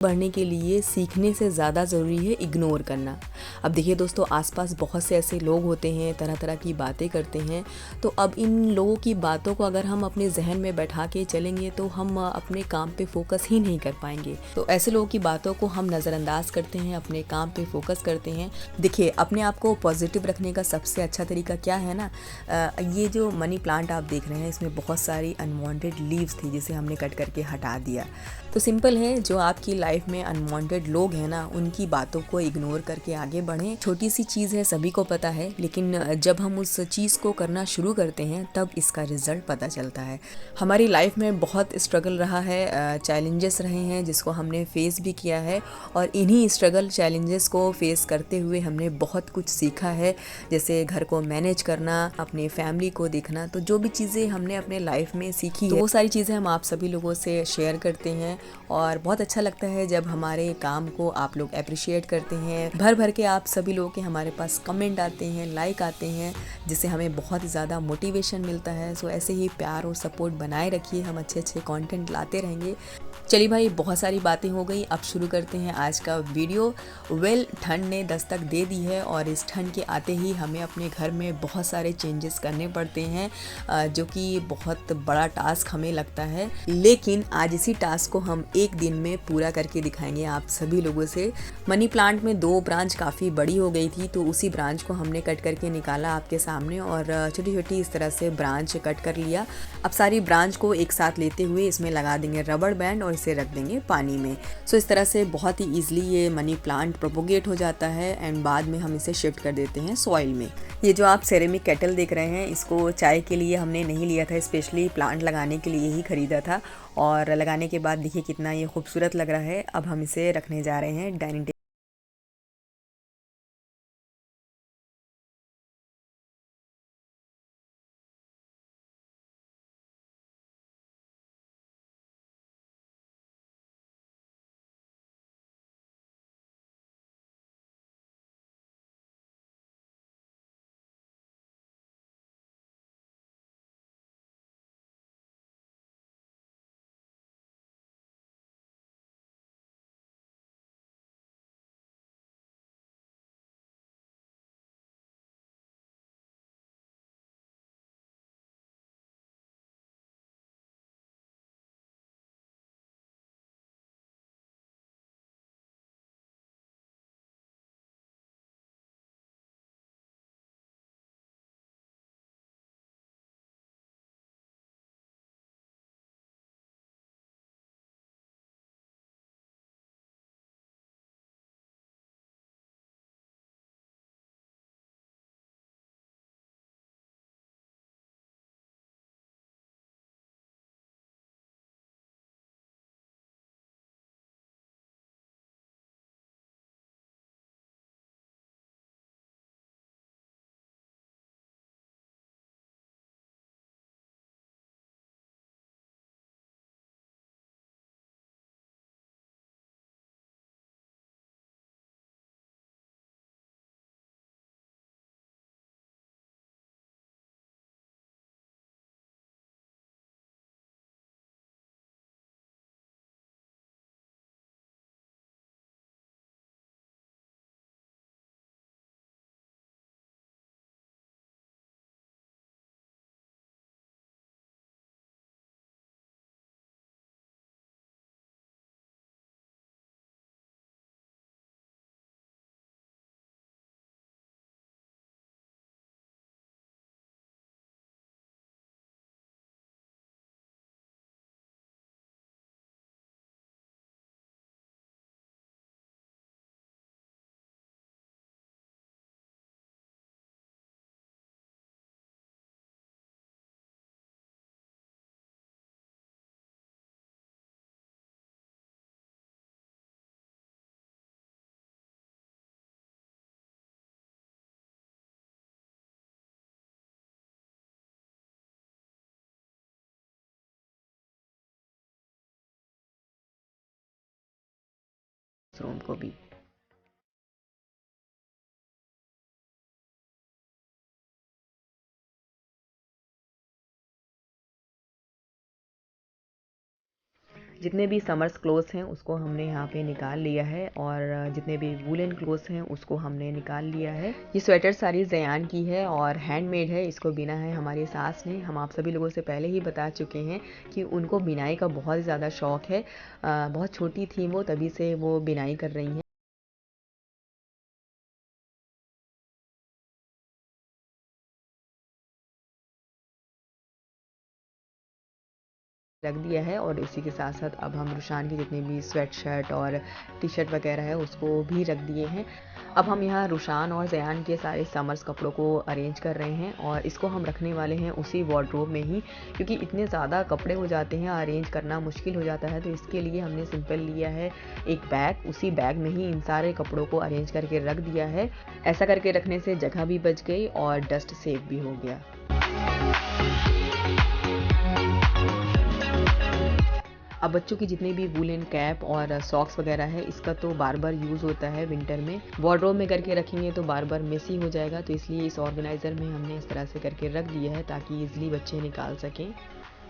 बढ़ने के लिए सीखने से ज़्यादा ज़रूरी है इग्नोर करना। अब देखिए दोस्तों, आसपास बहुत से ऐसे लोग होते हैं, तरह तरह की बातें करते हैं। तो अब इन लोगों की बातों को अगर हम अपने जहन में बैठा के चलेंगे तो हम अपने काम पे फोकस ही नहीं कर पाएंगे। तो ऐसे लोगों की बातों को हम नज़रअंदाज करते हैं, अपने काम पे फोकस करते हैं। देखिए, अपने आप को पॉजिटिव रखने का सबसे अच्छा तरीका क्या है ना, ये जो मनी प्लांट आप देख रहे हैं, इसमें बहुत सारी अनवांटेड लीव्स थी जिसे हमने कट करके हटा दिया। तो सिंपल है, जो आपकी लाइफ में अनवांटेड लोग हैं ना, उनकी बातों को इग्नोर करके आगे बढ़ें। छोटी सी चीज़ है, सभी को पता है, लेकिन जब हम उस चीज़ को करना शुरू करते हैं तब इसका रिजल्ट पता चलता है। हमारी लाइफ में बहुत स्ट्रगल रहा है, चैलेंजेस रहे हैं जिसको हमने फेस भी किया है, और इन्हीं स्ट्रगल चैलेंजेस को फेस करते हुए हमने बहुत कुछ सीखा है, जैसे घर को मैनेज करना, अपने फैमिली को देखना। तो जो भी चीज़ें हमने अपने लाइफ में सीखी है, तो वो सारी चीज़ें हम आप सभी लोगों से शेयर करते हैं, और बहुत अच्छा लगता है जब हमारे काम को आप लोग अप्रिशिएट करते हैं। भर भर के आप सभी लोगों के हमारे पास कमेंट आते हैं, लाइक आते हैं, जिससे हमें बहुत ज़्यादा मोटिवेशन मिलता है। सो ऐसे ही प्यार और सपोर्ट बनाए रखिए, हम अच्छे अच्छे कंटेंट लाते रहेंगे। चलिए भाई, बहुत सारी बातें हो गई, अब शुरू करते हैं आज का वीडियो। ठंड ने दस्तक दे दी है, और इस ठंड के आते ही हमें अपने घर में बहुत सारे चेंजेस करने पड़ते हैं, जो कि बहुत बड़ा टास्क हमें लगता है। लेकिन आज इसी टास्क को हम एक दिन में पूरा करके दिखाएंगे आप सभी लोगों से। मनी प्लांट में 2 ब्रांच काफ़ी बड़ी हो गई थी, तो उसी ब्रांच को हमने कट करके निकाला आपके सामने, और छोटी छोटी इस तरह से ब्रांच कट कर लिया। अब सारी ब्रांच को एक साथ लेते हुए इसमें लगा देंगे रबड़ बैंड, और इसे रख देंगे पानी में। सो इस तरह से बहुत ही ईजिली ये मनी प्लांट प्रोपोगेट हो जाता है, एंड बाद में हम इसे शिफ्ट कर देते हैं सॉइल में। ये जो आप सेरेमिक केटल देख रहे हैं, इसको चाय के लिए हमने नहीं लिया था, स्पेशली प्लांट लगाने के लिए ही खरीदा था, और लगाने के बाद देखिए कितना ये खूबसूरत लग रहा है। अब हम इसे रखने जा रहे हैं डाइनिंग टेबल। रूम को भी जितने भी समर्स क्लोथ्स हैं उसको हमने यहाँ पे निकाल लिया है और जितने भी वूलन क्लोथ्स हैं उसको हमने निकाल लिया है। ये स्वेटर सारी ज़यान की है और हैंडमेड है, इसको बिना है हमारी सास ने। हम आप सभी लोगों से पहले ही बता चुके हैं कि उनको बिनाई का बहुत ज़्यादा शौक़ है। बहुत छोटी थी वो, तभी से वो बिनाई कर रही हैं। रख दिया है और इसी के साथ साथ अब हम रुशान की जितनी भी स्वेट शर्ट और टी शर्ट वगैरह है उसको भी रख दिए हैं। अब हम यहाँ रुशान और ज़यान के सारे समर्स कपड़ों को अरेंज कर रहे हैं और इसको हम रखने वाले हैं उसी वार्डरोब में ही, क्योंकि इतने ज़्यादा कपड़े हो जाते हैं, अरेंज करना मुश्किल हो जाता है। तो इसके लिए हमने सिंपल लिया है एक बैग, उसी बैग में ही इन सारे कपड़ों को अरेंज करके रख दिया है। ऐसा करके रखने से जगह भी बच गई और डस्ट सेफ भी हो गया। अब बच्चों की जितनी भी वूलन कैप और सॉक्स वगैरह है इसका तो बार बार यूज़ होता है विंटर में। वार्डरोब में करके रखेंगे तो बार बार मेसी हो जाएगा, तो इसलिए इस ऑर्गेनाइज़र में हमने इस तरह से करके रख दिया है ताकि ईजिली बच्चे निकाल सकें।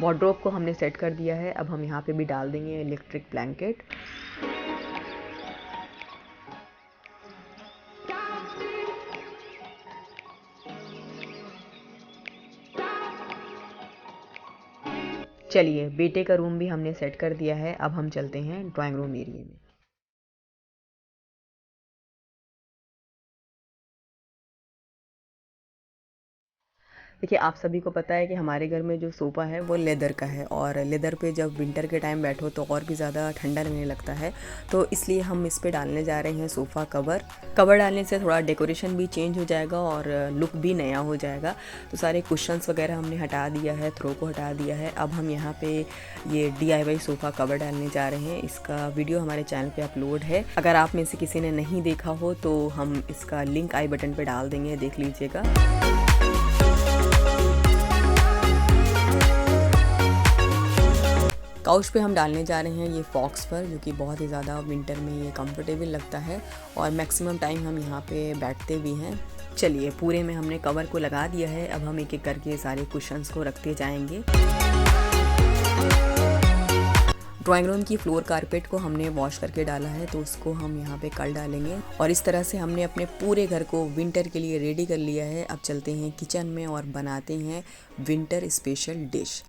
वार्डरोब को हमने सेट कर दिया है। अब हम यहाँ पे भी डाल देंगे इलेक्ट्रिक ब्लैंकेट। चलिए, बेटे का रूम भी हमने सेट कर दिया है। अब हम चलते हैं ड्राइंग रूम एरिया में। देखिए, आप सभी को पता है कि हमारे घर में जो सोफ़ा है वो लेदर का है और लेदर पे जब विंटर के टाइम बैठो तो और भी ज़्यादा ठंडा लगने लगता है। तो इसलिए हम इस पे डालने जा रहे हैं सोफ़ा कवर। कवर डालने से थोड़ा डेकोरेशन भी चेंज हो जाएगा और लुक भी नया हो जाएगा। तो सारे कुशन्स वगैरह हमने हटा दिया है, थ्रो को हटा दिया है। अब हम यहाँ पे ये DIY सोफ़ा कवर डालने जा रहे हैं। इसका वीडियो हमारे चैनल पे अपलोड है। अगर आप में से किसी ने नहीं देखा हो तो हम इसका लिंक आई बटन पे डाल देंगे, देख लीजिएगा। काउच पे हम डालने जा रहे हैं ये फॉक्स पर, जो कि बहुत ही ज़्यादा विंटर में ये कंफर्टेबल लगता है और मैक्सिमम टाइम हम यहाँ पे बैठते भी हैं। चलिए, पूरे में हमने कवर को लगा दिया है। अब हम एक एक करके सारे कुशन्स को रखते जाएंगे। ड्राइंग रूम की फ्लोर कारपेट को हमने वॉश करके डाला है, तो उसको हम यहाँ पे कल डालेंगे और इस तरह से हमने अपने पूरे घर को विंटर के लिए रेडी कर लिया है। अब चलते हैं किचन में और बनाते हैं विंटर स्पेशल डिश।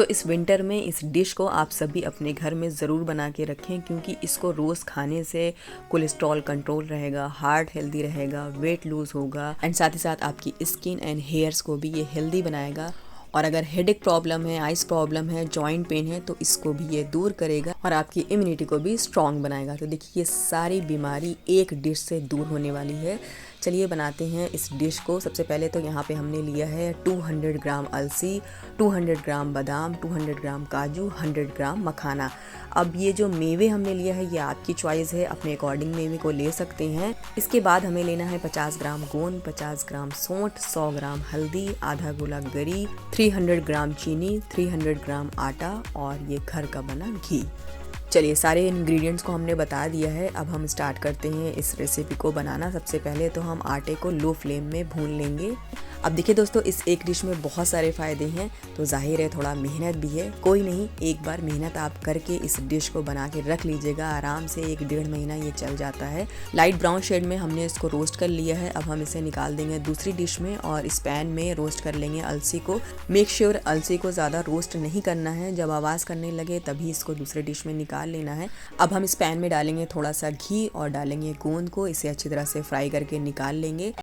इस विंटर में इस डिश को आप सभी अपने घर में ज़रूर बना के रखें, क्योंकि इसको रोज़ खाने से कोलेस्ट्रॉल कंट्रोल रहेगा, हार्ट हेल्दी रहेगा, वेट लूज़ होगा एंड साथ ही साथ आपकी स्किन एंड हेयर्स को भी ये हेल्दी बनाएगा। और अगर हेडेक प्रॉब्लम है, आइस प्रॉब्लम है, जॉइंट पेन है, तो इसको भी ये दूर करेगा और आपकी इम्यूनिटी को भी स्ट्रॉन्ग बनाएगा। तो देखिए, ये सारी बीमारी एक डिश से दूर होने वाली है। चलिए बनाते हैं इस डिश को। सबसे पहले तो यहाँ पे हमने लिया है 200 ग्राम अलसी, 200 ग्राम बादाम, 200 ग्राम काजू, 100 ग्राम मखाना। अब ये जो मेवे हमने लिया है ये आपकी चॉइस है, अपने अकॉर्डिंग मेवे को ले सकते हैं। इसके बाद हमें लेना है 50 ग्राम गोंद, 50 ग्राम सौंठ, 100 ग्राम हल्दी, आधा गोला गरी, 300 ग्राम चीनी, 300 ग्राम आटा और ये घर का बना घी। चलिए, सारे इंग्रेडिएंट्स को हमने बता दिया है। अब हम स्टार्ट करते हैं इस रेसिपी को बनाना। सबसे पहले तो हम आटे को लो फ्लेम में भून लेंगे। अब देखिए दोस्तों, इस एक डिश में बहुत सारे फ़ायदे हैं, तो जाहिर है थोड़ा मेहनत भी है। कोई नहीं, एक बार मेहनत आप करके इस डिश को बना के रख लीजिएगा, आराम से 1-1.5 महीना ये चल जाता है। लाइट ब्राउन शेड में हमने इसको रोस्ट कर लिया है। अब हम इसे निकाल देंगे दूसरी डिश में और इस पैन में रोस्ट कर लेंगे अलसी को। मेक श्योर अलसी को ज़्यादा रोस्ट नहीं करना है, जब आवाज़ करने लगे तभी इसको दूसरे डिश में निकाल लेना है। अब हम इस पैन में डालेंगे थोड़ा सा घी और डालेंगे गोंद को, इसे अच्छी तरह से फ्राई करके निकाल लेंगे।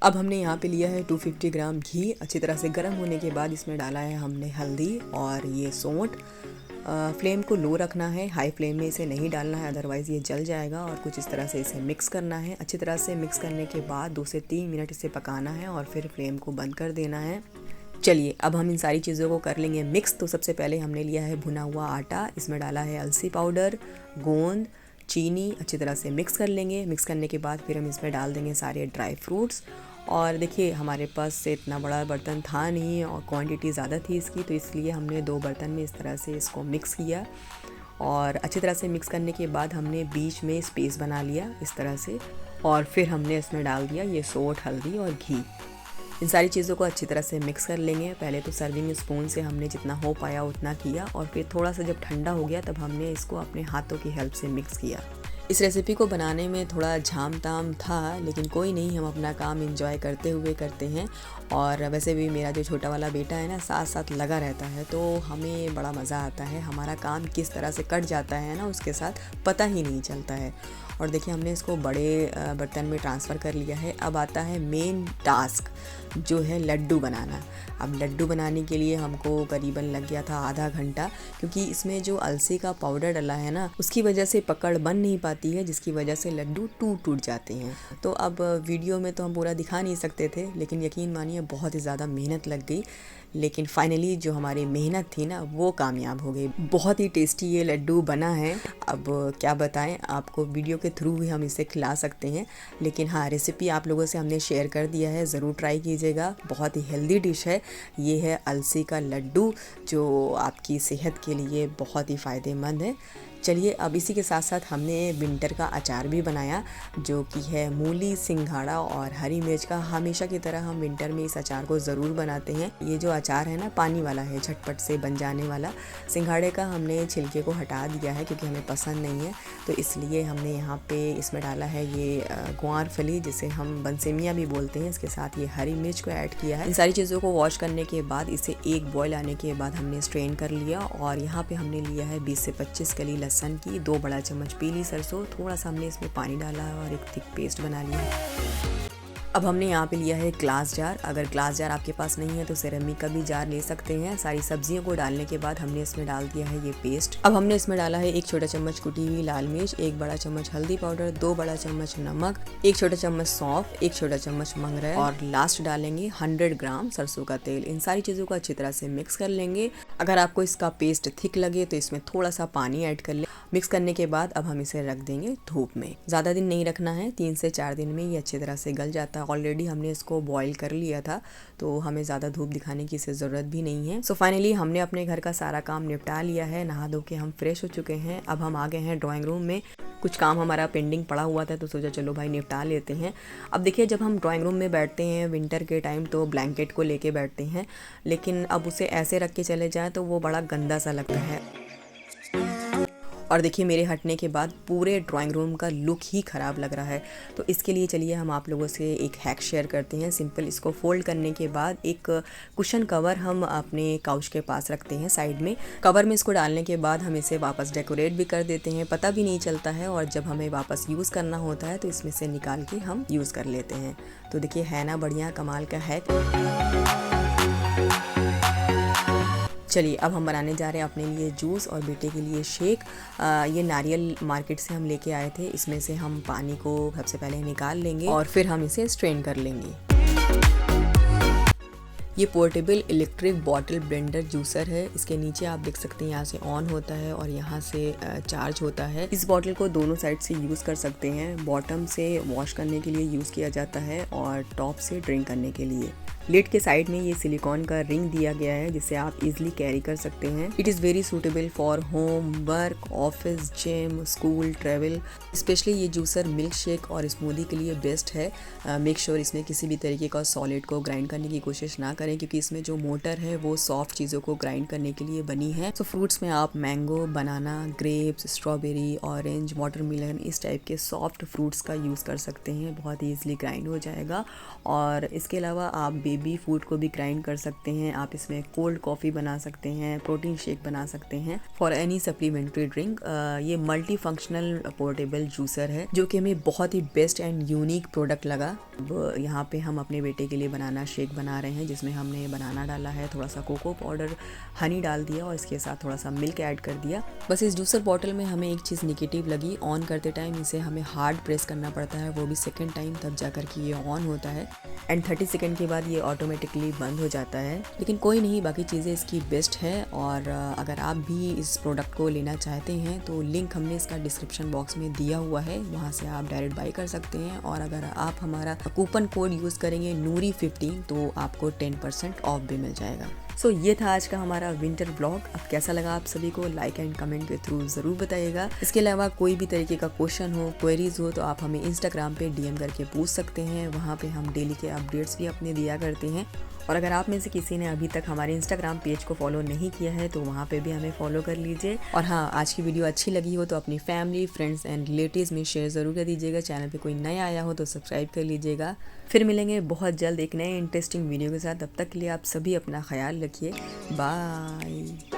अब हमने यहाँ पे लिया है 250 ग्राम घी। अच्छी तरह से गर्म होने के बाद इसमें डाला है हमने हल्दी और ये सौंठ। फ्लेम को लो रखना है, हाई फ्लेम में इसे नहीं डालना है, अदरवाइज़ ये जल जाएगा। और कुछ इस तरह से इसे मिक्स करना है। अच्छी तरह से मिक्स करने के बाद 2 से 3 मिनट इसे पकाना है और फिर फ्लेम को बंद कर देना है। चलिए अब हम इन सारी चीज़ों को कर लेंगे मिक्स। तो सबसे पहले हमने लिया है भुना हुआ आटा, इसमें डाला है अलसी पाउडर, गोंद, चीनी। अच्छी तरह से मिक्स कर लेंगे। मिक्स करने के बाद फिर हम इसमें डाल देंगे सारे ड्राई फ्रूट्स। और देखिए हमारे पास से इतना बड़ा बर्तन था नहीं और क्वांटिटी ज़्यादा थी इसकी, तो इसलिए हमने 2 बर्तन में इस तरह से इसको मिक्स किया। और अच्छी तरह से मिक्स करने के बाद हमने बीच में स्पेस बना लिया इस तरह से। और फिर हमने इसमें डाल दिया ये सौंठ, हल्दी और घी। इन सारी चीज़ों को अच्छी तरह से मिक्स कर लेंगे। पहले तो सर्विंग स्पून से हमने जितना हो पाया उतना किया और फिर थोड़ा सा जब ठंडा हो गया तब हमने इसको अपने हाथों की हेल्प से मिक्स किया। इस रेसिपी को बनाने में थोड़ा झाम ताम था, लेकिन कोई नहीं, हम अपना काम एंजॉय करते हुए करते हैं। और वैसे भी मेरा जो छोटा वाला बेटा है ना, साथ साथ लगा रहता है, तो हमें बड़ा मज़ा आता है। हमारा काम किस तरह से कट जाता है ना, उसके साथ पता ही नहीं चलता है। और देखिए हमने इसको बड़े बर्तन में ट्रांसफ़र कर लिया है। अब आता है मेन टास्क, जो है लड्डू बनाना। अब लड्डू बनाने के लिए हमको करीबन लग गया था आधा घंटा, क्योंकि इसमें जो अलसी का पाउडर डला है ना, उसकी वजह से पकड़ बन नहीं पाती है, जिसकी वजह से लड्डू टूट जाते हैं। तो अब वीडियो में तो हम पूरा दिखा नहीं सकते थे, लेकिन यकीन मानिए बहुत ही ज़्यादा मेहनत लग गई। लेकिन फाइनली जो हमारी मेहनत थी ना, वो कामयाब हो गई। बहुत ही टेस्टी ये लड्डू बना है। अब क्या बताएं आपको, वीडियो के थ्रू भी हम इसे खिला सकते हैं, लेकिन हाँ, रेसिपी आप लोगों से हमने शेयर कर दिया है, ज़रूर ट्राई कीजिएगा। बहुत ही हेल्दी डिश है। ये है अलसी का लड्डू, जो आपकी सेहत के लिए बहुत ही फ़ायदेमंद है। चलिए अब इसी के साथ साथ हमने विंटर का अचार भी बनाया, जो कि है मूली, सिंघाड़ा और हरी मिर्च का। हमेशा की तरह हम विंटर में इस अचार को ज़रूर बनाते हैं। ये जो अचार है ना, पानी वाला है, झटपट से बन जाने वाला। सिंघाड़े का हमने छिलके को हटा दिया है क्योंकि हमें पसंद नहीं है, तो इसलिए हमने यहाँ पे इसमें डाला है ये ग्वार फली, जिसे हम बनसेमिया भी बोलते हैं। इसके साथ ये हरी मिर्च को ऐड किया है। इन सारी चीज़ों को वॉश करने के बाद इसे एक बॉयल आने के बाद हमने स्ट्रेन कर लिया। और यहाँ पे हमने लिया है 20 से 25 कली लहसुन की, 2 बड़ा चम्मच पीली सरसों, थोड़ा सा हमने इसमें पानी डाला है और एक थिक पेस्ट बना लिया। अब हमने यहाँ पे लिया है ग्लास जार। अगर ग्लास जार आपके पास नहीं है तो सेरेमिक का भी जार ले सकते हैं। सारी सब्जियों को डालने के बाद हमने इसमें डाल दिया है ये पेस्ट। अब हमने इसमें डाला है 1 छोटा चम्मच कुटी हुई लाल मिर्च, 1 बड़ा चम्मच हल्दी पाउडर, 2 बड़ा चम्मच नमक, 1 छोटा चम्मच सौंफ, 1 छोटा चम्मच मंगरेल और लास्ट डालेंगे 100 ग्राम सरसों का तेल। इन सारी चीज़ों को अच्छी तरह से मिक्स कर लेंगे। अगर आपको इसका पेस्ट थिक लगे तो इसमें थोड़ा सा पानी ऐड कर ले। मिक्स करने के बाद अब हम इसे रख देंगे धूप में। ज़्यादा दिन नहीं रखना है, 3 से 4 दिन में ये अच्छी तरह से गल जाता है। ऑलरेडी हमने इसको बॉईल कर लिया था, तो हमें ज़्यादा धूप दिखाने की इसे ज़रूरत भी नहीं है। सो फाइनली हमने अपने घर का सारा काम निपटा लिया है। नहा धो के हम फ्रेश हो चुके हैं। अब हम आ गए हैं ड्राइंग रूम में। कुछ काम हमारा पेंडिंग पड़ा हुआ था, तो सोचा चलो भाई निपटा लेते हैं। अब देखिए, जब हम ड्राइंग रूम में बैठते हैं विंटर के टाइम तो ब्लैंकेट को लेके बैठते हैं, लेकिन अब उसे ऐसे रख के चले जाएँ तो वो बड़ा गंदा सा लगता है। और देखिए मेरे हटने के बाद पूरे ड्राइंग रूम का लुक ही ख़राब लग रहा है। तो इसके लिए चलिए हम आप लोगों से एक हैक शेयर करते हैं। सिंपल इसको फोल्ड करने के बाद एक कुशन कवर हम अपने काउच के पास रखते हैं साइड में। कवर में इसको डालने के बाद हम इसे वापस डेकोरेट भी कर देते हैं, पता भी नहीं चलता है। और जब हमें वापस यूज़ करना होता है तो इसमें से निकाल के हम यूज़ कर लेते हैं। तो देखिए है ना बढ़िया, कमाल का हैक। चलिए अब हम बनाने जा रहे हैं अपने लिए जूस और बेटे के लिए शेक। ये नारियल मार्केट से हम लेके आए थे। इसमें से हम पानी को सबसे पहले निकाल लेंगे और फिर हम इसे स्ट्रेन कर लेंगे। ये portable electric bottle blender juicer है। इसके नीचे आप देख सकते हैं यहाँ से ऑन होता है और यहाँ से चार्ज होता है। इस बॉटल को दोनों साइड से यूज़ कर सकते हैं। बॉटम से वॉश करने के लिए यूज़ किया जाता है और टॉप से ड्रिंक करने के लिए। लिड के साइड में ये सिलिकॉन का रिंग दिया गया है जिसे आप इजीली कैरी कर सकते हैं। It is very suitable for home, work, office, gym, school, travel. Specially ये जूसर मिल्क शेक और स्मूदी के लिए बेस्ट है। मेक श्योर इसमें किसी भी तरीके का सॉलिड को ग्राइंड करने की कोशिश ना करें, क्योंकि इसमें जो मोटर है वो सॉफ्ट चीज़ों को ग्राइंड करने के लिए बनी है। सो फ्रूट्स में आप मैंगो, बनाना, ग्रेप्स, स्ट्रॉबेरी, ऑरेंज, वाटरमेलन, इस टाइप के सॉफ्ट फ्रूट्स का यूज़ कर सकते हैं। बहुत ईजिली ग्राइंड हो जाएगा। और इसके अलावा आप बेबी फूड को भी ग्राइंड कर सकते हैं, आप इसमें कोल्ड कॉफ़ी बना सकते हैं, प्रोटीन शेक बना सकते हैं फॉर एनी सप्लीमेंट्री ड्रिंक। ये मल्टी फंक्शनल पोर्टेबल जूसर है जो कि हमें बहुत ही बेस्ट एंड यूनिक प्रोडक्ट लगा। अब यहाँ पे हम अपने बेटे के लिए बनाना शेक बना रहे हैं जिसमें हमने बनाना डाला है, थोड़ा सा कोको पाउडर, हनी डाल दिया और इसके साथ थोड़ा सा मिल्क ऐड कर दिया। बस इस जूसर बॉटल में हमें एक चीज़ निगेटिव लगी, ऑन करते टाइम इसे हमें हार्ड प्रेस करना पड़ता है, वो भी सेकेंड टाइम, तब जा कर के ये ऑन होता है एंड 30 सेकेंड के बाद ये ऑटोमेटिकली बंद हो जाता है। लेकिन कोई नहीं, बाकी चीज़ें इसकी बेस्ट है। और अगर आप भी इस प्रोडक्ट को लेना चाहते हैं तो लिंक हमने इसका डिस्क्रिप्शन बॉक्स में दिया हुआ है, वहाँ से आप डायरेक्ट बाई कर सकते हैं। और अगर आप हमारा कूपन कोड यूज़ करेंगे नूरी15 तो आपको 10% ऑफ भी मिल जाएगा। सो ये था आज का हमारा विंटर ब्लॉग। अब कैसा लगा आप सभी को लाइक एंड कमेंट के थ्रू ज़रूर बताइएगा। इसके अलावा कोई भी तरीके का क्वेश्चन हो, क्वेरीज हो तो आप हमें इंस्टाग्राम पे DM करके पूछ सकते हैं, वहाँ पे हम डेली के अपडेट्स भी अपने दिया करते हैं। और अगर आप में से किसी ने अभी तक हमारे इंस्टाग्राम पेज को फॉलो नहीं किया है तो वहाँ पे भी हमें फॉलो कर लीजिए। और हाँ, आज की वीडियो अच्छी लगी हो तो अपनी फैमिली, फ्रेंड्स एंड रिलेटिव्स में शेयर ज़रूर कर दीजिएगा। चैनल पे कोई नया आया हो तो सब्सक्राइब कर लीजिएगा। फिर मिलेंगे बहुत जल्द एक नए इंटरेस्टिंग वीडियो के साथ। तब तक के लिए आप सभी अपना ख्याल रखिए। बाय।